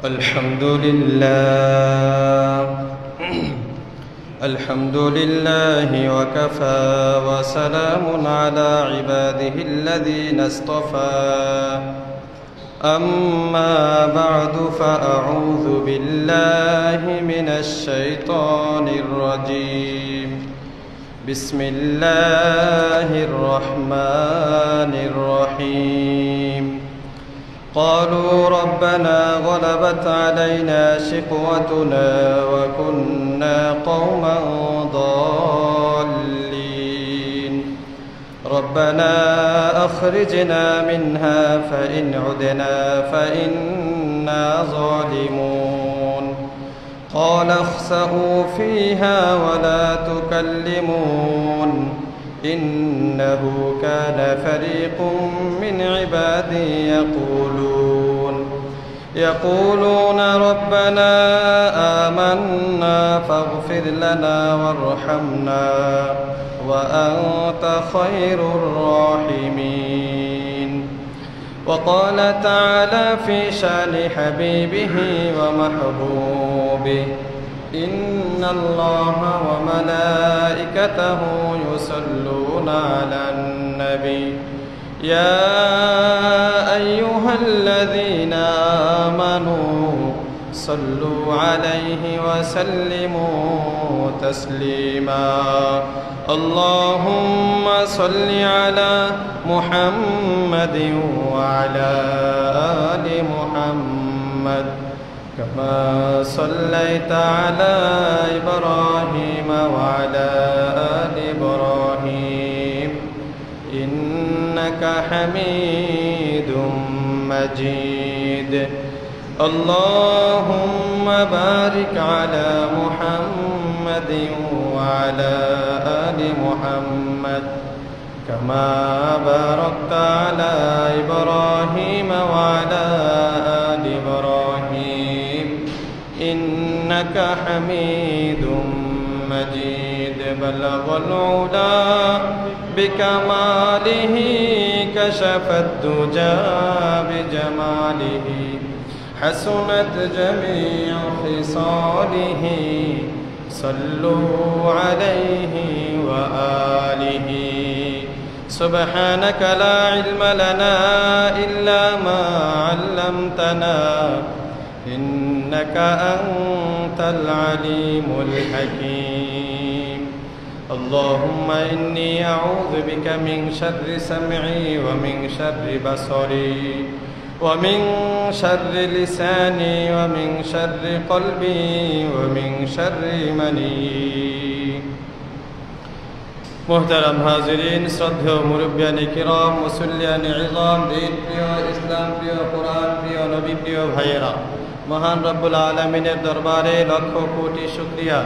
الحمد لله الحمد لله وكفى وسلام على عباده الذين اصطفى أما بعد فأعوذ بالله من الشيطان الرجيم بسم الله الرحمن الرحيم قالوا ربنا غلبت علينا شقوتنا وكنا قوما ضالين ربنا أخرجنا منها فإن عدنا فإنا ظالمون قال اخسئوا فيها ولا تكلمون إنه كان فريق من عبادي يقولون ربنا آمنا فاغفر لنا وارحمنا وأنت خير الراحمين وقال تعالى في شان حبيبه ومحبوبه إن الله وملائكته يصلون على النبي يا أيها الذين آمنوا صلوا عليه وسلموا تسليما اللهم صل على محمد وعلى آل محمد كما صليت على إبراهيم وعلى آل إبراهيم إنك حميد مجيد اللهم بارك على محمد وعلى آل محمد كما باركت على إبراهيم وعلى آل إبراهيم إنك حميد مجيد بلغ العلا بكماله كشف الدجى بجماله حسنت جميع خصاله صلوا عليه وآله سبحانك لا علم لنا إلا ما علمتنا إنك أنت العليم الحكيم اللهم إني أعوذ بك من شر سمعي ومن شر بصري ومن شر لساني ومن شر قلبي ومن شر مني محترم حاضرین শ্রদ্ধেয় মুরব্বিয়ানে কিরাম মুসল্লিয়ানে ইজাম দিন প্রিয় ইসলাম প্রিয় কোরআন প্রিয় নবী প্রিয় ভাইয়েরা মহান রব্বুল আলামিনের দরবারে লক্ষ কোটি শুকরিয়া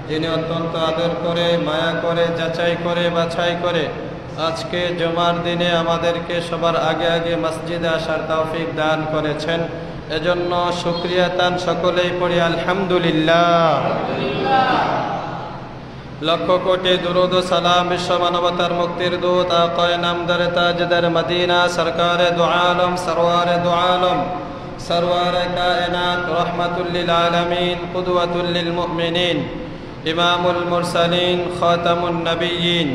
যিনি অত্যন্ত আদর করে মায়া করে যাচাই করে বাছাই করে আজকে জুমার দিনে আমাদেরকে সবার আগে আগে মসজিদে আসার তৌফিক দান করেছেন এজন্য শুকরিয়া তান সকলেই পড়ি আলহামদুলিল্লাহ লক্ষ কোটি দুরুদ ও সালাম বিশ্ব মানবতার মুক্তির দূত আকায়ে নামদার তাজদার মদিনা সরকারে দু আলম সরওয়ারে দু আলম সরওয়ারে কায়নাত রহমাতুল লিল আলামিন কুদওয়াতুল লিল মুমিনিন ইমামুল মুরসালিন খাতামুন নবিয়্যিন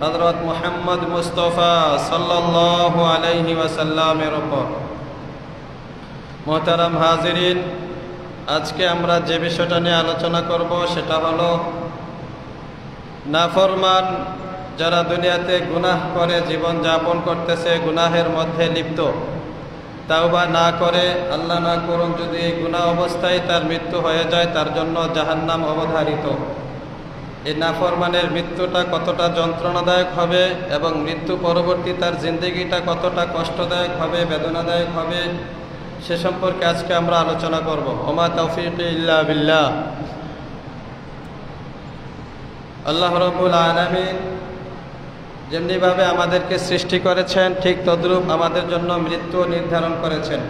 হযরত মুহাম্মদ মুস্তাফা সাল্লাল্লাহু আলাইহি ওয়াসাল্লামের উপর মুহতারাম হাজিরিন আজকে আমরা যে বিষয়টা নিয়ে আলোচনা করব সেটা হলো নাফরমান যারা দুনিয়াতে গুনাহ করে জীবন যাপন করতেছে গুনাহের মধ্যে লিপ্ত তাওবা না করে আল্লাহ না করুন যদি এই গুনাহ অবস্থায় তার মৃত্যু হয়ে যায় তার জন্য জাহান্নাম অবধারিত এই নাফরমানের মৃত্যুটা কতটা যন্ত্রণাদায়ক হবে এবং মৃত্যু পরবর্তী তার জিন্দেগিটা কতটা কষ্টদায়ক হবে বেদনাদায়ক হবে সে সম্পর্কে আজকে আমরা আলোচনা করব ওমা তাওফীকি ইল্লা বিল্লাহ আল্লাহ রাব্বুল আলামিন যেমনিভাবে আমাদেরকে সৃষ্টি করেছেন ঠিক তদ্রূপ আমাদের জন্য মৃত্যু নির্ধারণ করেছেন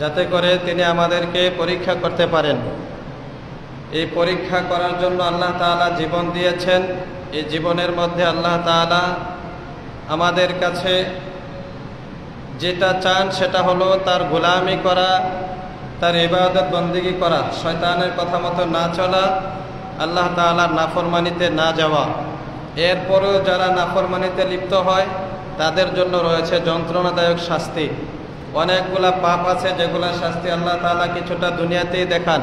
যাতে করে তিনি আমাদেরকে পরীক্ষা করতে পারেন এই পরীক্ষা করার জন্য আল্লাহ তাআলা জীবন দিয়েছেন এই জীবনের মধ্যে আল্লাহ তাআলা আমাদের কাছে যেটা চান সেটা হলো তার গোলামি করা তার ইবাদত বন্দেগী করা, শয়তানের কথা মতো না চলা, আল্লাহ তাআলার নাফরমানিতে না যাওয়া। এরপরেও যারা নাফরমানিতে লিপ্ত হয় তাদের জন্য রয়েছে যন্ত্রণাদায়ক শাস্তি। অনেকগুলা পাপ আছে যেগুলা শাস্তি আল্লাহ তাআলা কিছুটা দুনিয়াতেই দেখান,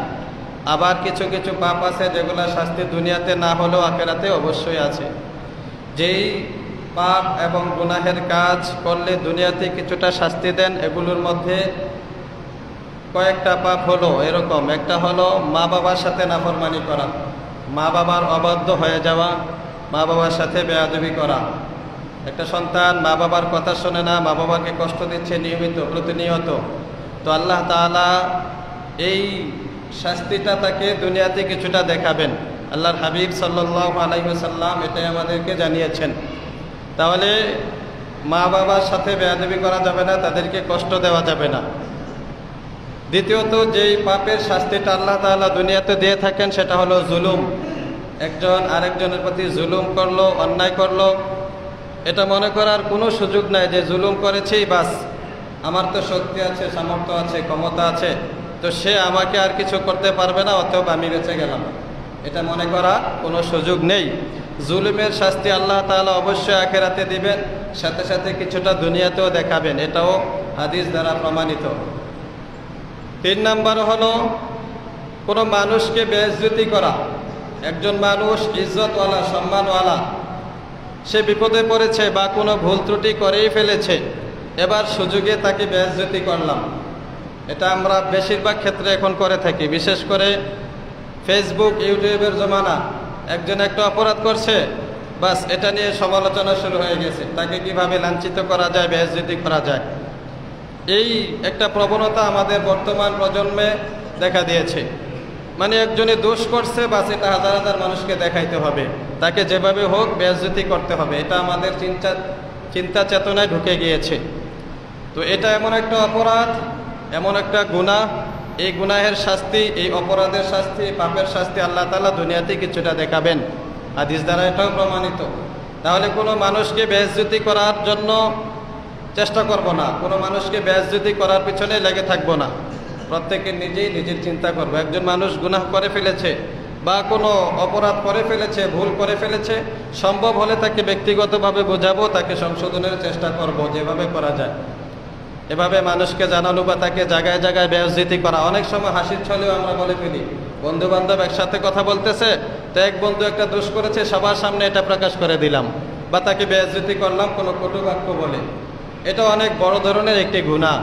আবার কিছু কিছু পাপ আছে যেগুলা শাস্তি দুনিয়াতে না হলেও আখিরাতে অবশ্যই আছে। যেই পাপ এবং গুনাহের কাজ করলে দুনিয়াতে কিছুটা শাস্তি দেন, এগুলোর মধ্যে কয়েকটা পাপ হলো এরকম। একটা হলো মা বাবার সাথে নাফরমানি করা, মা বাবার অবাধ্য হয়ে যাওয়া, মা বাবার সাথে বেয়াদবি করা। একটা সন্তান মা বাবার কথা শোনে না, মা বাবাকে কষ্ট দিচ্ছে নিয়মিত প্রতিনিয়ত, তো আল্লাহ তাআলা এই শাস্তিটা তাকে দুনিয়াতে কিছুটা দেখাবেন। আল্লাহর হাবিব সাল্লাল্লাহু আলাইহি ওয়াসাল্লাম এটাই আমাদেরকে জানিয়েছেন। তাহলে মা বাবার সাথে বেয়াদবি করা যাবে না, তাদেরকে কষ্ট দেওয়া যাবে না। দ্বিতীয়ত, যেই পাপের শাস্তিটা আল্লাহ তাআলা দুনিয়াতে দিয়ে থাকেন সেটা হলো জুলুম। একজন আরেকজনের প্রতি জুলুম করলো, অন্যায় করলো, এটা মনে করার কোনো সুযোগ নাই যে জুলুম করেছি, বাস আমার তো শক্তি আছে, সামর্থ্য আছে, ক্ষমতা আছে, তো সে আমাকে আর কিছু করতে পারবে না, অতএব আমি বেঁচে গেলাম, এটা মনে করা কোনো সুযোগ নেই। জুলুমের শাস্তি আল্লাহ তাআলা অবশ্যই আখিরাতে দিবেন, সাথে সাথে কিছুটা দুনিয়াতেও দেখাবেন, এটাও হাদিস দ্বারা প্রমাণিত। 3 নাম্বার হলো কোনো মানুষকে বেইজ্জতি করা। একজন মানুষ ইজ্জতওয়ালা, সম্মানওয়ালা, সে বিপদে পড়েছে বা কোনো ভুল ত্রুটি করেই ফেলেছে, এবার সুযোগে তাকে বেইজ্জতি করলাম। এটা আমরা বেশিরভাগ ক্ষেত্রে এখন করে থাকি, বিশেষ করে ফেসবুক ইউটিউবের জমানা। একজন একটা অপরাধ করছে, বাস এটা নিয়ে সমালোচনা শুরু হয়ে গেছে, তাকে কিভাবে লাঞ্ছিত করা যায়, বেইজ্জতি করা যায়। এই একটা প্রবণতা আমাদের বর্তমান প্রজন্মে দেখা দিয়েছে। মানে একজনে দোষ করছে, বাস এটা হাজার হাজার মানুষকে দেখাইতে হবে, তাকে যেভাবে হোক বেইজ্জতি করতে হবে, এটা আমাদের চিন্তা চেতনায় ঢুকে গিয়েছে। তো এটা এমন একটা অপরাধ, এমন একটা গুনাহ, এই গুনাহের শাস্তি, এই অপরাধের শাস্তি, পাপের শাস্তি আল্লাহ তাআলা দুনিয়াতে কিছুটা দেখাবেন, হাদিস দ্বারা এটাও প্রমাণিত। তাহলে কোনো মানুষকে বেইজ্জতি করার জন্য চেষ্টা করব না, কোনো মানুষকে বেইজ্জতি করার পিছনে লেগে থাকবো না, প্রত্যেকে নিজেই নিজের চিন্তা করবো। একজন মানুষ গুনাহ করে ফেলেছে বা কোনো অপরাধ করে ফেলেছে, ভুল করে ফেলেছে, সম্ভব হলে তাকে ব্যক্তিগতভাবে বোঝাবো, তাকে সংশোধনের চেষ্টা করব যেভাবে করা যায়। এভাবে মানুষকে জানানো বা তাকে জায়গায় জায়গায় বেইজ্জতি করা, অনেক সময় হাসির ছলেও আমরা বলে ফেলি। বন্ধু বান্ধব একসাথে কথা বলতেছে, তো এক বন্ধু একটা দোষ করেছে, সবার সামনে এটা প্রকাশ করে দিলাম বা তাকে বেইজ্জতি করলাম কোনো কটু বাক্য বলে। এটা অনেক বড় ধরনের একটি গুনাহ।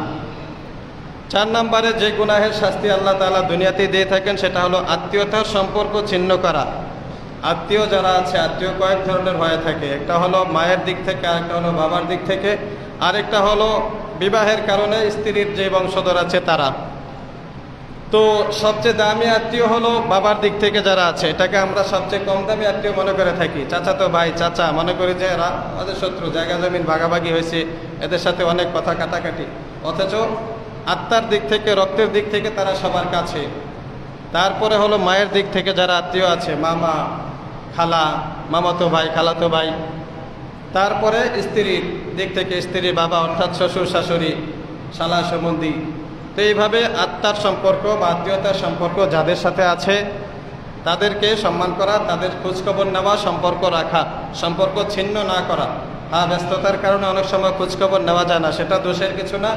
4 নম্বরে যে গুনাহের শাস্তি আল্লাহ তাআলা দুনিয়াতে দিয়ে থাকেন সেটা হলো আত্মীয়তার সম্পর্ক ছিন্ন করা। আত্মীয় যারা আছে, আত্মীয় কয়েক ধরনের হয়ে থাকে। একটা হলো মায়ের দিক থেকে, আরেকটা হলো বাবার দিক থেকে, আরেকটা হলো বিবাহের কারণে স্ত্রীর যে বংশধর আছে তারা। তো সবচেয়ে দামি আত্মীয় হলো বাবার দিক থেকে যারা আছে, এটাকে আমরা সবচেয়ে কম দামি আত্মীয় মনে করে থাকি। চাচাতো ভাই, চাচা মনে করি যে এরা আমাদের শত্রু, জায়গা জমিন ভাগাভাগি হয়েছে, এদের সাথে অনেক কথা কাটাকাটি, অথচ আত্মার দিক থেকে, রক্তের দিক থেকে তারা সবার কাছে। তারপরে হলো মায়ের দিক থেকে যারা আত্মীয় আছে, মামা, খালা, মামাতো ভাই, খালাতো ভাই। তারপরে স্ত্রীর দিক থেকে স্ত্রীর বাবা অর্থাৎ শ্বশুর শাশুড়ি, শালা সম্বন্ধী। তো এইভাবে আত্মার সম্পর্ক বা আত্মীয়তার সম্পর্ক যাদের সাথে আছে তাদেরকে সম্মান করা, তাদের খোঁজখবর নেওয়া, সম্পর্ক রাখা, সম্পর্ক ছিন্ন না করা। হ্যাঁ, ব্যস্ততার কারণে অনেক সময় খোঁজখবর নেওয়া যায় না, সেটা দোষের কিছু না,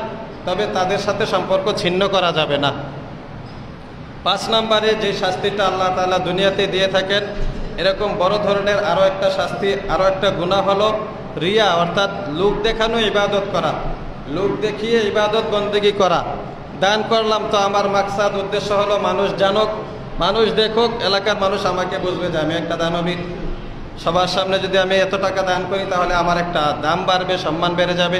তবে তাদের সাথে সম্পর্ক ছিন্ন করা যাবে না। 5 নম্বরে যে শাস্তিটা আল্লাহ তাআলা দুনিয়াতে দিয়ে থাকেন, এরকম বড় ধরনের আরও একটা শাস্তি, আরও একটা গুনাহ হলো রিয়া, অর্থাৎ লোক দেখানো ইবাদত করা, লোক দেখিয়ে ইবাদত বন্দেগী করা। দান করলাম তো আমার মাকসাদ, উদ্দেশ্য হলো মানুষ জানুক, মানুষ দেখুক, এলাকার মানুষ আমাকে বুঝবে যে আমি একটা দানবীর। সবার সামনে যদি আমি এত টাকা দান করি তাহলে আমার একটা দাম বাড়বে, সম্মান বেড়ে যাবে।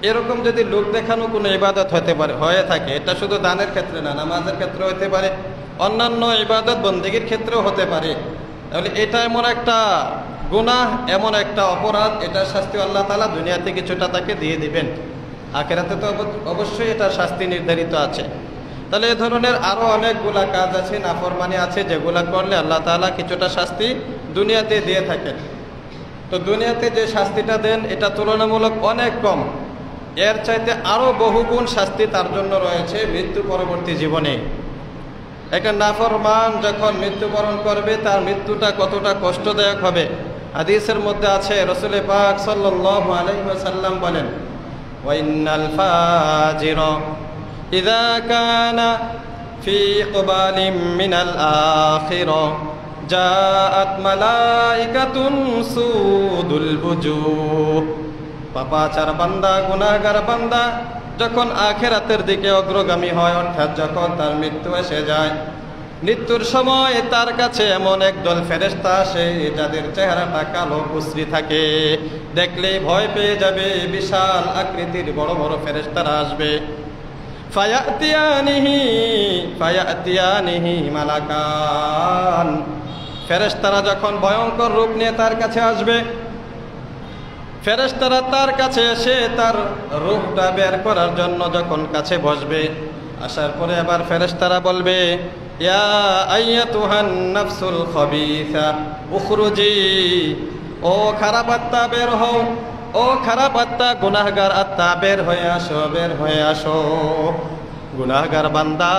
এরকম যদি লোক দেখানো কোনো ইবাদত হতে পারে, হয়ে থাকে, এটা শুধু দানের ক্ষেত্রে না, নামাজের ক্ষেত্রে হতে পারে, অন্যান্য ইবাদত বন্দেগীর ক্ষেত্রেও হতে পারে, তাহলে এটা এমন একটা গুনাহ, এমন একটা অপরাধ, এটার শাস্তি আল্লাহ তাআলা দুনিয়াতে কিছুটা তাকে দিয়ে দিবেন, আখিরাতে তো অবশ্যই এটার শাস্তি নির্ধারিত আছে। তাহলে এ ধরনের আরও অনেকগুলা কাজ আছে, নাফরমানি আছে, যেগুলা করলে আল্লাহ তাআলা কিছুটা শাস্তি দুনিয়াতে দিয়ে থাকেন। তো দুনিয়াতে যে শাস্তিটা দেন এটা তুলনামূলক অনেক কম। এর চাইতে আরো বহুগুণ শাস্তি তার জন্য রয়েছে মৃত্যু পরবর্তী জীবনে। একটা নাফরমান যখন মৃত্যুবরণ করবে তার মৃত্যুটা কতটা কষ্টদায়ক হবে। হাদিসের মধ্যে আছে, রাসূল পাক সাল্লাল্লাহু আলাইহি ওয়াসাল্লাম বলেন, ওয়া ইন্নাল ফাজিরা ইযা কানা ফি ক্বালিম মিনাল আখিরা জাআত মালাইকাতুন সুদুল বুজুহ। পাপাচার বান্দা, গুনাহগার বান্দা যখন আখিরাতের দিকে অগ্রগামী হয়, অর্থাৎ যখন তার মৃত্যু এসে যায়, মৃত্যুর সময় তার কাছে এমন একদল ফেরেশতা আসে যাদের চেহারাটা কালো কুচরি থাকে, দেখলেই ভয় পেয়ে যাবে। বিশাল আকৃতির বড় বড় ফেরেশতারা আসবে। ফায়াতিয়ানিহি মালাকান। ফেরেশতারা যখন ভয়ঙ্কর রূপ নিয়ে তার কাছে আসবে, ফেরেশতারা তার কাছে এসে তার রূহটা বের করার জন্য যখন কাছে বসবে, আসার পরে আবার ফেরেশতারা বলবে, ইয়া আইয়াতুহান নাফসুল খাবিসা উখরুজি। ও খারাপ আত্মা বের হও, ও খারাপ আত্মা, গুনাহগার আত্মা বের হয়ে আসো, বের হয়ে আসো। গুনাহগার বান্দা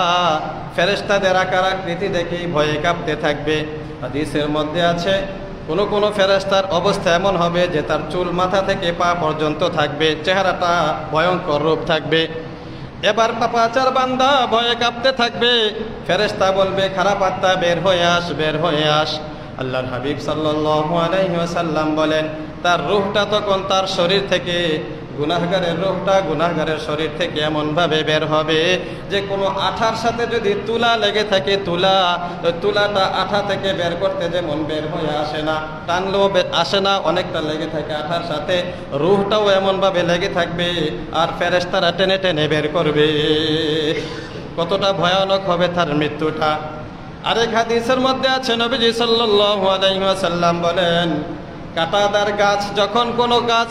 ফেরেশতাদের আকার আকৃতি দেখেই ভয়ে কাঁপতে থাকবে। হাদিসের মধ্যে আছে, কোন কোন ফেরেশতার অবস্থা এমন হবে যে তার চুল মাথা থেকে পা পর্যন্ত থাকবে, চেহারাটা ভয়ঙ্কর রূপ থাকবে। এবার পাপাচার বান্দা ভয়ে কাঁপতে থাকবে। ফেরেশতা বলবে, খারাপ আত্মা বের হয়ে আস, বের হয়ে আস। আল্লাহর হাবিব সাল্লাল্লাহু আলাইহি ওয়াসাল্লাম বলেন, তার রূহটা তখন তার শরীর থেকে, গুনাহগারের রূহটা গুনাহগারের শরীর থেকে এমনভাবে বের হবে যে কোনো আঠার সাথে যদি তুলা লেগে থাকে, তুলাটা আঠা থেকে বের করতে যেমন বের হয়ে আসে না, টানলেও আসে না, অনেকটা লেগে থাকে আঠার সাথে, রূহটাও এমনভাবে লেগে থাকবে আর ফেরেশতারা টেনে টেনে বের করবে। কতটা ভয়ানক হবে তার মৃত্যুটা। আরেক হাদিসের মধ্যে আছে, নবীজি সাল্লাল্লাহু আলাইহি ওয়াসাল্লাম বলেন, কাঁটাদার গাছ, যখন কোনো গাছ,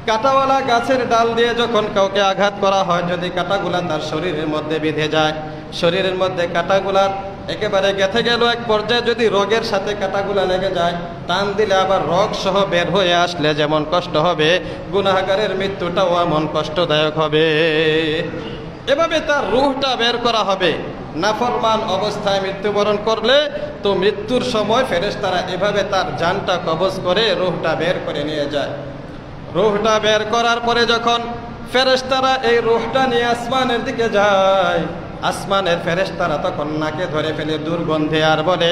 কাঁটাওয়ালা গাছের ডাল দিয়ে যখন কাউকে আঘাত করা হয়, যদি কাঁটাগুলা তার শরীরের মধ্যে বিঁধে যায়, শরীরের মধ্যে কাঁটাগুলার একেবারে গেঁথে গেল, এক পর্যায়ে যদি রোগের সাথে কাঁটাগুলা লেগে যায়, টান দিলে আবার রগ সহ বের হয়ে আসলে যেমন কষ্ট হবে, গুনাহগারের মৃত্যুটাও এমন কষ্টদায়ক হবে। এভাবে তার রূহটা বের করা হবে। নাফরমান অবস্থায় মৃত্যুবরণ করলে তো মৃত্যুর সময় ফেরেশতারা এভাবে তার জানটা কবজ করে রূহটা বের করে নিয়ে যায়। রূহটা বের করার পরে যখন ফেরেশতারা এই রূহটা নিয়ে আসমানের দিকে যায়, আসমানের ফেরেশতারা তখন নাকে ধরে ফেলে দুর্গন্ধে, আর বলে,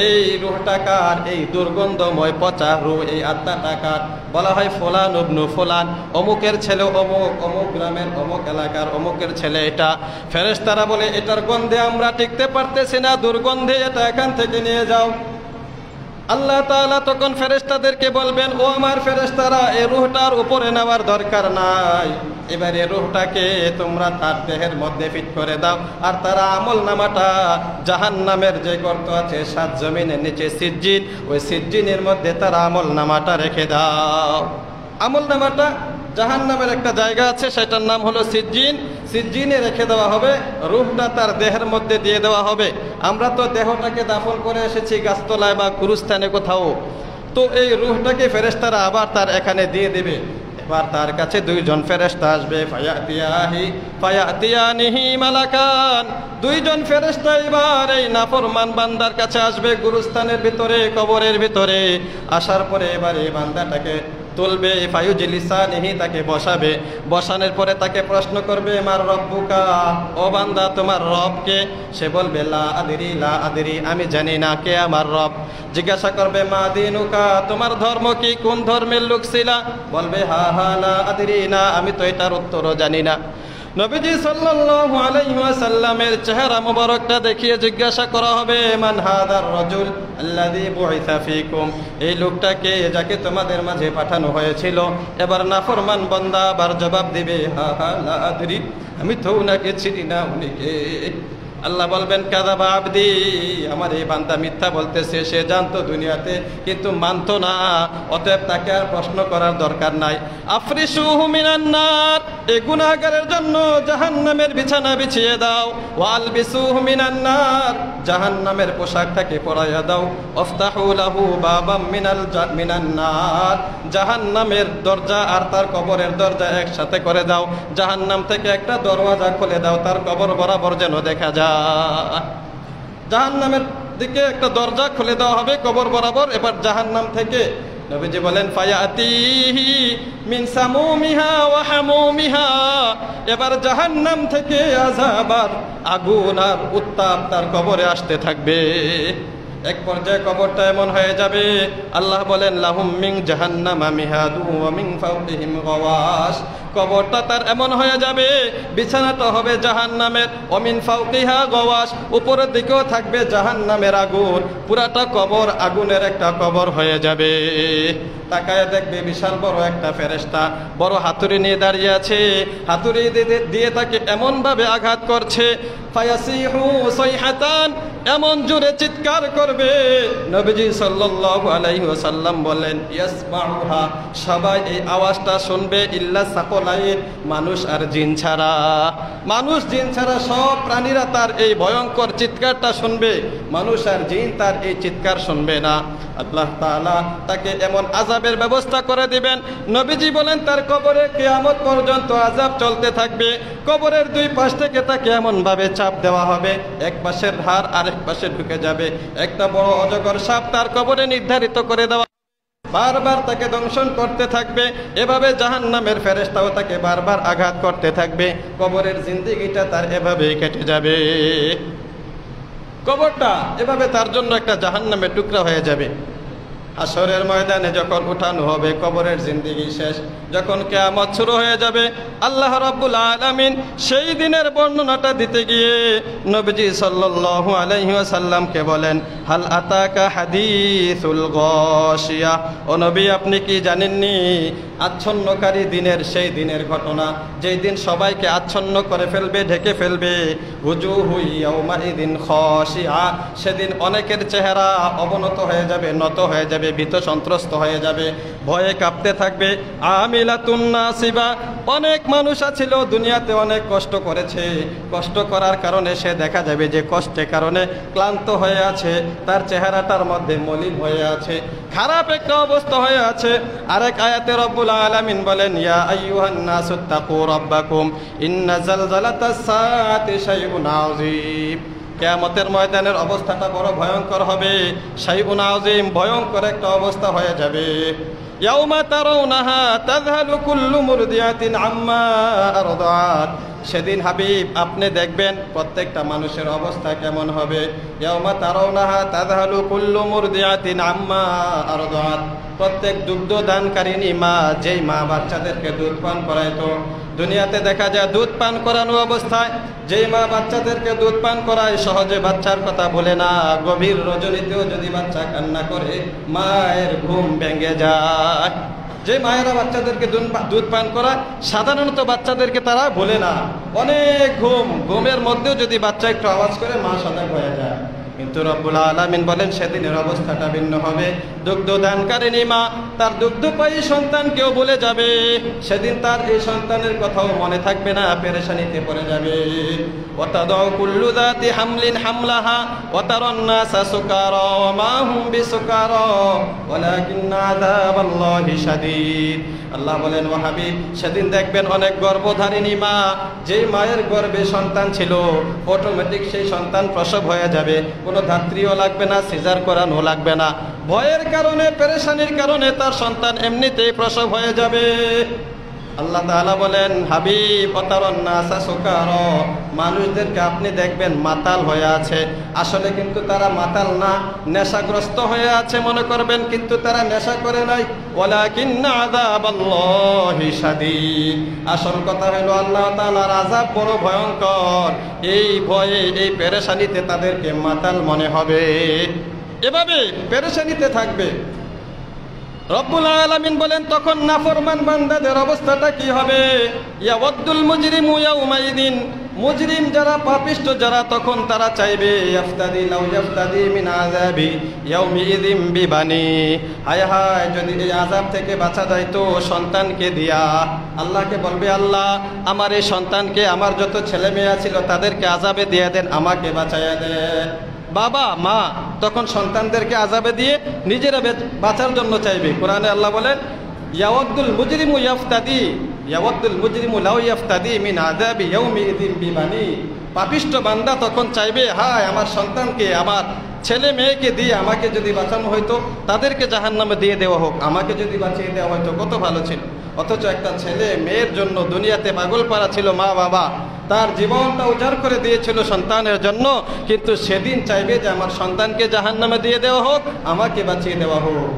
এই রূহটা কার? এই দুর্গন্ধময় পচা রূহ, এই আত্মাটা কার? বলা হয়, ফুলান ইবনু ফুলান, অমুকের ছেলে অমুক, অমুক গ্রামের অমুক এলাকার অমুকের ছেলে এটা। ফেরেশতারা বলে, এটার গন্ধে আমরা টিকতে পারতেছি না, দুর্গন্ধে, এটা এখান থেকে নিয়ে যাও। আল্লাহ তাআলা তখন ফেরেশতাদেরকে বলবেন, ও আমার ফেরেশতারা, এই রূহটার উপরে নেওয়ার দরকার নাই, এবারে রূহটাকে তোমরা তার দেহের মধ্যে ফিট করে দাও, আর তারা আমল নামাটা জাহান্নামের যে গর্ত আছে 7 জমিনের নিচে সিজ্জিন, ওই সিজ্জিনের মধ্যে তারা আমল নামাটা রেখে দাও। আমল নামাটা জাহান্নামের একটা জায়গা আছে, সেটার নাম হলো সিজ্জিন, সিজ্জিনে রেখে দেওয়া হবে, রূহটা তার দেহের মধ্যে দিয়ে দেওয়া হবে। আমরা তো দেহটাকে দাফন করে এসেছি গাছতলায় বা গুরুস্থানে কোথাও, তো এই রূহটাকে ফেরেশতারা আবার তার এখানে দিয়ে দেবে। এবার তার কাছে 2 জন ফেরেশতা আসবে, ফায়াতিয়ানিহি মালাকান। 2 জন ফেরেশতা এবার এই নাফরমান বান্দার কাছে আসবে, গুরুস্থানের ভিতরে, কবরের ভিতরে। আসার পরে এবার এই বান্দাটাকে তুলবে, ফায়ুজলিসানিহি, তাকে বসাবে। বসানোর পরে তাকে প্রশ্ন করবে, মার রব্বুকা, ও বান্দা তোমার রব কে? সে বলবে, লা আদরি, লা আদরি, আমি জানি না কে আমার রব। জিজ্ঞাসা করবে, মা দিনুকা, তোমার ধর্ম কি, কোন ধর্মের লোক ছিলা? বলবে, হা হা লা আদরি, না, আমি তো এটার উত্তরও জানি না। নবীজি সাল্লাল্লাহু আলাইহি ওয়াসাল্লামের চেহারা মুবারকটা দেখিয়ে জিজ্ঞাসা করা হবে, মান হাদার রাজুল আল্লাযী বুইসা ফীকুম, এই লোকটাকে যাকে তোমাদের মাঝে পাঠানো হয়েছিল। এবার নাফরমান বান্দা আবার জবাব দিবে, হা হা লা আদরি, আমি তো উনাকে চিনি না, উনি কে? আল্লাহ বলবেন, কাযাবা আবদি, আমার এই বান্দা মিথ্যা বলতেছে, সে জানতো দুনিয়াতে কিন্তু মানতো না, অতএব তাকে আর প্রশ্ন করার দরকার নাই। আফরিশুহু মিনান নার, এই গুনাহগারের জন্য জাহান্নামের বিছানা বিছিয়ে দাও, ওয়ালবিসুহু মিনান নার, জাহান্নামের পোশাকটাকে পরাইয়া দাও, আফতাহু লাহু বাবাম মিনান নার, জাহান্নামের দরজা আর তার কবরের দরজা একসাথে করে দাও, জাহান্নাম থেকে একটা দরওয়াজা খুলে দাও, তার কবর বরাবর যেন দেখা যায়। জাহান্নামের দিকে একটা দরজা খুলে দেওয়া হবে কবর বরাবর। এবার জাহান্নাম থেকে নবীজি বলেন ফায়াতিহি মিন সামুমিহা ওয়া হামুমিহা, এবার জাহান্নাম থেকে আযাব আর আগুন আর উত্তাপ তার কবরে আসতে থাকবে। এক পর্যায়ে কবরটা এমন হয়ে যাবে, আল্লাহ বলেন লাহুম মিন জাহান্নামা মিহাদু ওয়া মিন ফাওকিহিম গাওয়াশ, কবরটা তার এমন হয়ে যাবে, বিছানাটা হবে জাহান্নামের, ওয়া মিন ফাওকিহা গাওয়াশ, উপরের দিকেও থাকবে জাহান্নামের আগুন, পুরাটা কবর আগুনের একটা কবর হয়ে যাবে। তাকায় দেখবে বিশাল বড় একটা ফেরেশতা বড় হাতুড়ি নিয়ে দাঁড়িয়ে আছে, হাতুড়ি দিয়ে তাকে এমন ভাবে আঘাত করছে, ফায়াসিহু সাইহাতান, এমন জোরে চিৎকার করবে। নবীজি সাল্লাল্লাহু আলাইহি ওয়াসাল্লাম বলেন ইয়াসমাউহা, সবাই এই আওয়াজটা শুনবে, ইল্লা সাকলাইন, মানুষ আর জিন ছাড়া। মানুষ জিন ছাড়া সব প্রাণীরা তার এই ভয়ঙ্কর চিৎকারটা শুনবে, মানুষ আর জিন তার এই চিৎকার শুনবে না। আল্লাহ তাআলা তাকে এমন আযাবের ব্যবস্থা করে দিবেন, নবীজি বলেন তার কবরে কিয়ামত পর্যন্ত আযাব চলতে থাকবে। কবরের দুই পাশ থেকে তাকে এমন ভাবে চাপ দেওয়া হবে, এক পাশের হাড় আরেক পাশে ঢুকে যাবে, একটা বড় অজগর সাপ তার কবরে নির্ধারিত করে দেওয়া, বারবার তাকে দংশন করতে থাকবে। এভাবে জাহান্নামের ফেরেশতাও তাকে বারবার আঘাত করতে থাকবে, কবরের জিন্দেগিটা তার এভাবেই কেটে যাবে। কবরটা এভাবে তার জন্য একটা জাহান্নামের টুকরা হয়ে যাবে। হাসরের ময়দানে যখন উঠানো হবে, কবরের জিন্দেগি শেষ, যখন কিয়ামত শুরু হয়ে যাবে, আল্লাহ রাব্বুল আলামিন সেই দিনের বর্ণনাটা দিতে গিয়ে নবীজি সাল্লাল্লাহু আলাইহি ওয়াসাল্লামকে বলেন হাল আতাকা হাদিসুল গাশিয়া, ও নবী আপনি কি জানেননি আচ্ছন্নকারী দিনের সেই দিনের ঘটনা, যেই দিন সবাইকে আচ্ছন্ন করে ফেলবে, ঢেকে ফেলবে। উজুহু ইয়াউমাইদিন খাশিআ, সেদিন অনেকের চেহারা অবনত হয়ে যাবে, নত হয়ে যাবে, ভীত সন্ত্রস্ত হয়ে যাবে, ভয়ে কাঁপতে থাকবে। আমিলাতুন নাসিবা, অনেক মানুষ আছিল দুনিয়াতে অনেক কষ্ট করেছে, কষ্ট করার কারণে সে দেখা যাবে যে কষ্টের কারণে ক্লান্ত হয়ে আছে, তার চেহারাটার মধ্যে মলিন হয়ে আছে, খারাপ একটা অবস্থা হয়ে আছে। আরেক আয়াতে রব্বুল আলামিন বলেন ইয়া আইয়ুহান নাসুত্তাকু রাব্বাকুম ইন্না জালজালাতাস সাআতি শাইউন আযীম, কিয়ামতের ময়দানের অবস্থাটা বড় ভয়ঙ্কর হবে, শাইউন আযীম, ভয়ঙ্কর একটা অবস্থা হয়ে যাবে। ইয়াউমা তারাউনাহা তাযহালু কুল্লু মুরদিয়াতিন আম্মা আরদাত, সেদিন হাবিব আপনি দেখবেন প্রত্যেকটা মানুষের অবস্থা কেমন হবে। ইয়াউমা তারাউনাহা তাযহালু কুল্লু মুরদিয়াতিন আম্মা আরদাত, প্রত্যেক দুগ্ধ দানকারিনী মা, যেই মা বাচ্চাদেরকে দুধ পান করাইতো, দুনিয়াতে দেখা যায় দুধ পান করানো অবস্থায় যেই মা বাচ্চাদেরকে দুধ পান করায় সহজে বাচ্চার কথা বলে না, গভীর রজনীতেও যদি বাচ্চা কান্না করে মায়ের ঘুম ভেঙে যায়। যে মায়েরা বাচ্চাদেরকে দুধ পান করায় সাধারণত বাচ্চাদেরকে তারা বলে না, অনেক ঘুমের মধ্যেও যদি বাচ্চা একটু আওয়াজ করে মা সজাগ হয়ে যায়। কিন্তু রব্বুল আলামিন বলেন সেদিনের অবস্থাটা ভিন্ন হবে। দুগ্ধ দানকারিনী মা তার দুগ্ধপায়ী সন্তানকেও বলে যাবে, সেদিন তার এই সন্তানের কথাও মনে থাকবে না, পেরেশানিতে পড়ে যাবে। ওয়াতাদাউ কুল্লু যাতি হামলিন হামলাহা ওয়া তারান নাসা সুকারা ওয়া মা হুম বিসুকারা ওয়ালাকিন্না আযাবাল্লাহি শাদীদ। আল্লাহ বলেন ও হাবিব, সেদিন দেখবেন অনেক গর্ভধারিণী মা, যেই মায়ের গর্ভে সন্তান ছিল অটোমেটিক সেই সন্তান প্রসব হয়ে যাবে, কোনো ধাত্রীও লাগবে না, সিজার করানো লাগবে না, ভয়ের কারণে পেরেশানির কারণে তার সন্তান এমনিতেই প্রসব হয়ে যাবে। আল্লাহ তাআলা বলেন হাবিব ওয়াতারান নাসা সুকারা, মানুষদেরকে আপনি দেখবেন মাতাল হয়ে আছে, আসলে কিন্তু তারা মাতাল না, নেশাগ্রস্ত হয়ে আছে মনে করবেন, কিন্তু তারা নেশা করে নাই। ওয়ালাকিন্না আযাবাল্লাহি শাদীদ, আসল কথা হলো আল্লাহ তাআলার আযাব বড় ভয়ঙ্কর, এই ভয়ে এই পেরেশানিতে তাদেরকে মাতাল মনে হবে, এভাবে পেরেশানিতে থাকবে। রব্বুল আলামিন বলেন তখন নাফরমান বান্দাদের অবস্থাটা কি হবে। ইয়াওয়াদ্দুল মুজরিমু ইয়াউমাইদিন, মুজরিম যারা, পাপিষ্ঠ যারা, তখন তারা চাইবে ইয়াফতাদি লাউ ইয়াফতাদি মিন আযাবি ইয়াউমিযিম বিবানি, হায় হায় যদি এই আযাব থেকে বাঁচা যায় তো সন্তানকে দিয়া। আল্লাহকে বলবে, আল্লাহ আমার এই সন্তানকে, আমার যত ছেলে মেয়ে ছিল তাদেরকে আযাবে দিয়ে দেন, আমাকে বাঁচাইয়া দেন। বাবা মা তখন সন্তানদেরকে আযাবে দিয়ে নিজেরা বাঁচার জন্য চাইবে। কোরআনে আল্লাহ বলেন, ইয়াওয়াদ্দুল মুজরিমু ইয়াফতাদি ইয়াওয়াদ্দুল মুজরিমু লাউ ইয়াফতাদি মিন আযাবি ইয়াউমিযিম বিবানি। পাপিষ্ঠ বান্দা তখন চাইবে, হায় আমার সন্তানকে, আমার ছেলে মেয়েকে দিয়ে আমাকে যদি বাঁচানো হইতো, তাদেরকে জাহান্নামে দিয়ে দেওয়া হোক, আমাকে যদি বাঁচিয়ে দেওয়া হয়তো কত ভালো ছিল। অথচ একটা ছেলে মেয়ের জন্য দুনিয়াতে পাগল পারা ছিল মা বাবা, তার জীবনটা উজাড় করে দিয়েছিল সন্তানের জন্য, কিন্তু সেদিন চাইবে যে আমার সন্তানকে জাহান্নামে দিয়ে দেওয়া হোক, আমাকে বাঁচিয়ে দেওয়া হোক।